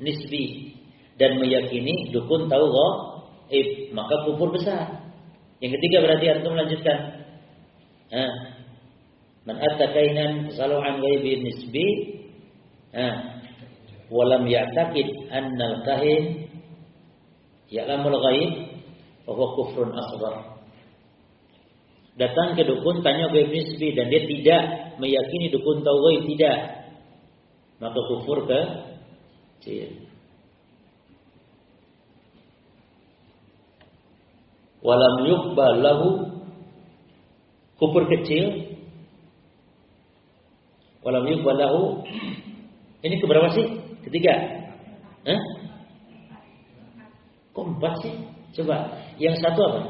Nisbi, dan meyakini dukun tahu gaib, maka kufur besar. Yang ketiga berarti antum melanjutkan. Man atta kainan fasalu an ghaibin nisbi walam ya'taqid annal kahin ya'lamul ghaib wa huwa kufrun asghar. Datang ke dukun tanya gaib nisbi dan dia tidak meyakini dukun tahu gaib, tidak, maka kufur kecil. Walam yuqbal lahu, kufur kecil. Walam yuqbal lahu, ini keberapa sih? Ketiga. Kok 4 sih? Coba. Yang satu apa?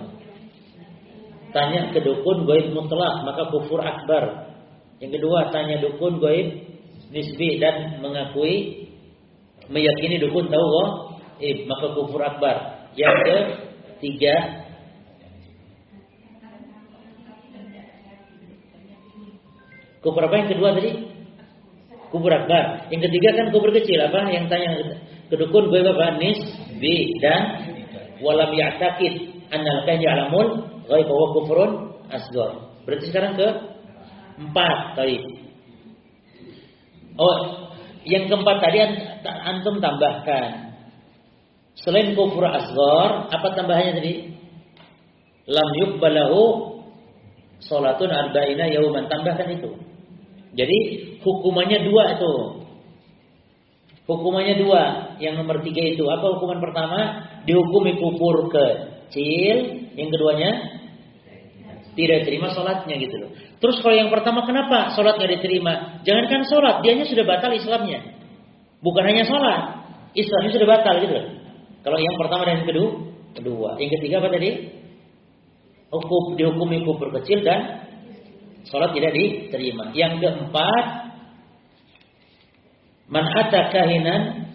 Tanya ke dukun gaib mutlak, maka kufur akbar. Yang kedua, tanya dukun gaib nisbi dan mengakui meyakini dukun tahu gaib, maka kufur akbar. Yang ketiga, kufur apa yang kedua tadi? Kufur akbar. Yang ketiga kan kufur kecil apa? Yang tanya ke dukun gue apa? Nisbi dan walam ya'taqid annal kahin ya'lamul ghaib wa kufrun asghar. Berarti sekarang ke 4 tadi. Oh, yang keempat tadi antum tambahkan. Selain kufur asghar, apa tambahannya tadi? Lam yuqbalahu salatun arba'ina yauman, tambahkan itu. Jadi hukumannya 2 itu. Hukumannya 2. Yang nomor 3 itu. Apa hukuman pertama? Dihukumi kufur kecil. Yang keduanya tidak diterima sholatnya gitu loh. Terus kalau yang pertama kenapa sholat gak diterima? Jangankan sholat, dianya sudah batal Islamnya. Bukan hanya sholat, Islamnya sudah batal gitu loh. Kalau yang pertama dan yang kedua. Yang ketiga apa tadi? Dihukumi kufur kecil dan sholat tidak diterima. Yang keempat, man ata kahinan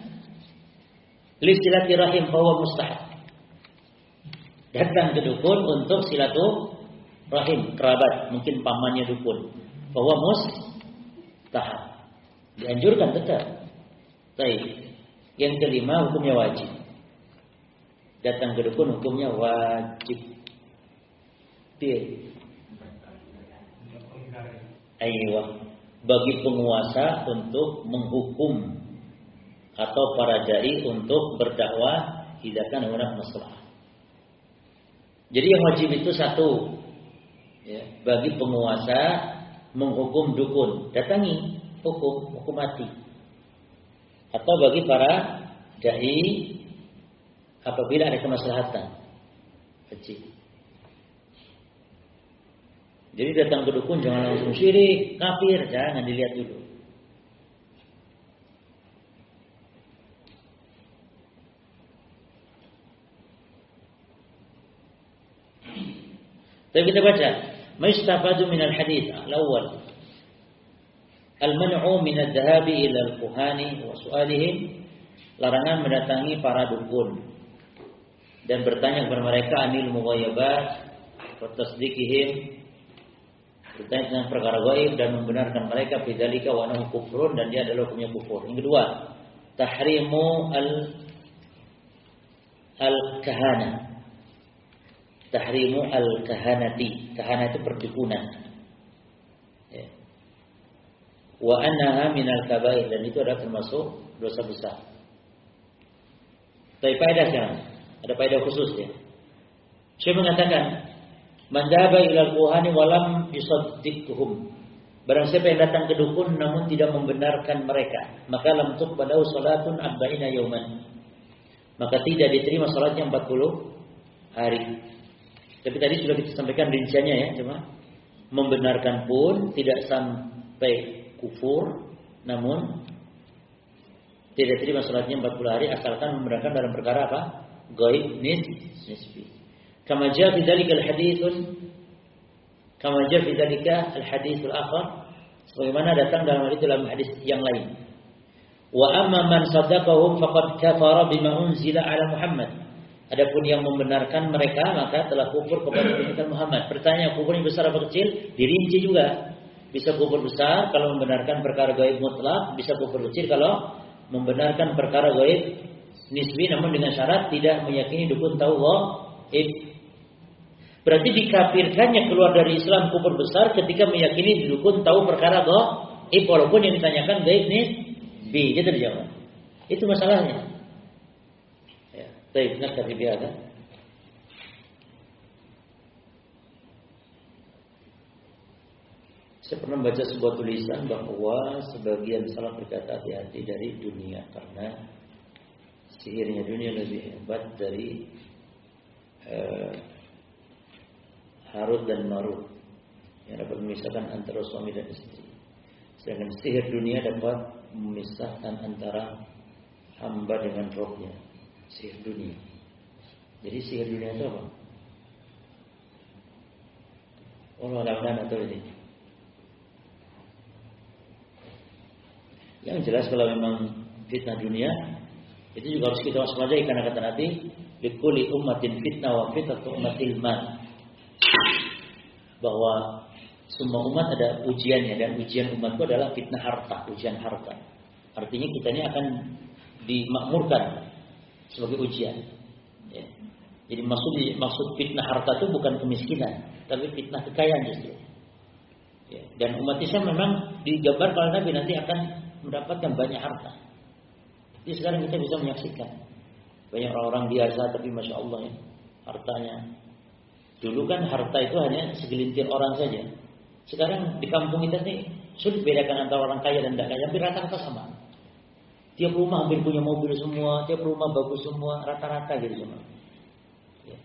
li silaturahim bahwa mustahab. Datang ke dukun untuk silaturahim, kerabat, mungkin pamannya dukun. Bahwa mustahab. Dianjurkan tetap. Baik. Yang kelima, hukumnya wajib. Datang ke dukun hukumnya wajib. Aiyah, bagi penguasa untuk menghukum atau para dai untuk berdakwah hidayahkan orang masalah. Jadi yang wajib itu satu, ya, bagi penguasa menghukum dukun, datangi hukum mati. Atau bagi para dai apabila ada kemaslahatan. Wajib. Jadi datang ke dukun jangan langsung syirik, kafir, jangan, dilihat dulu. Tapi kita baca, "Mustafadu min al-hadits al-awwal al-man'u min adh-dhahabi ila al-kuhani wa su'alihim", larangan mendatangi para dukun dan bertanya kepada mereka anil mughayyabat wa tasdiqihim, bertanya tentang perkara gaib dan membenarkan mereka bidzalika wa annahu kufrun, dan dia adalah hukumnya kufur. Yang kedua, tahrimu al-kahana. Tahrimu al-kahanati. Kahana itu perdukunan. Ya. Wa annaha minal kabair, dan itu adalah termasuk dosa besar. Tapi faedah sekarang, ada faedah khusus ya. Saya mengatakan, man dhaba ilal kuhani walam yusaddiquhum. Barang siapa yang datang ke dukun namun tidak membenarkan mereka, maka lam tuqbalu salatun 40 yauman. Maka tidak diterima salatnya 40 hari. Tapi tadi sudah kita sampaikan rinciannya ya, cuma membenarkan pun tidak sampai kufur, namun tidak terima salatnya 40 hari asalkan membenarkan dalam perkara apa? Ghaib nisbi. Kama jaa fi dzalika al-hadits al-akhar, sebagaimana datang dalam hadis yang lain. Wa amma man saddaqahum faqad kafara bima unzila ala Muhammad. Adapun yang membenarkan mereka maka telah kufur kepada Nabi Muhammad. Pertanyaan, kufurnya besar atau kecil? Dirinci juga. Bisa kufur besar kalau membenarkan perkara gaib mutlak, bisa kufur kecil kalau membenarkan perkara gaib nisbi, namun dengan syarat tidak meyakini dukun tahu gaib. Berarti dikafirkannya keluar dari Islam kufur besar ketika meyakini dukun tahu perkara gaib, walaupun yang ditanyakan gaib nisbi. Dia terjawab. Itu masalahnya. Baik, naktafi bihadza. Saya pernah baca sebuah tulisan bahwa sebagian salaf berkata hati-hati dari dunia karena sihirnya dunia lebih hebat dari Harut dan Marut yang dapat memisahkan antara suami dan istri. Sedangkan sihir dunia dapat memisahkan antara hamba dengan rohnya. Sihir dunia. Jadi sihir dunia itu apa? Allah alam atau ini. Yang jelas kalau memang fitnah dunia itu juga harus kita waspadai karena kata Nabi, "Likulli ummatin fitnah wa fitnatu ummatil mal." Bahwa semua umat ada ujiannya dan ujian umatku adalah fitnah harta, ujian harta. Artinya kita ini akan dimakmurkan sebagai ujian. Ya. Jadi maksud fitnah harta itu bukan kemiskinan, tapi fitnah kekayaan justru. Ya. Dan umat Islam memang digambarkan Nabi nanti akan mendapatkan banyak harta. Jadi sekarang kita bisa menyaksikan banyak orang-orang biasa tapi masya Allah ya, hartanya. Dulu kan harta itu hanya segelintir orang saja. Sekarang di kampung kita nih sulit bedakan antara orang kaya dan tidak kaya, hampir rata-rata sama. Tiap rumah hampir punya mobil semua, tiap rumah bagus semua, rata-rata gitu semua. Ya.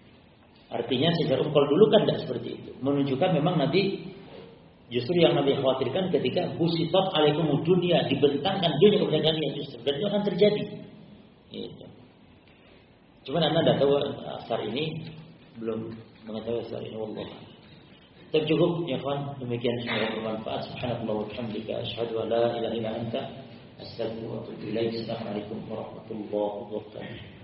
Artinya secara kalau dulu kan tidak seperti itu. Menunjukkan memang Nabi justru yang Nabi khawatirkan ketika busitat alaikumud dunia, dibentangkan dunia kepada kalian justru, dan itu akan terjadi. Gitu. Cuma anda tidak tahu asar ini, belum mengetahui asar ini. Wallah. Tercukup ya kawan, demikian semoga bermanfaat. Subhanallah wa bihamdika, asyhadu an la ilaha illa anta, astaghfiruka wa atubu ilaik. Assalamualaikum warahmatullahi wabarakatuh.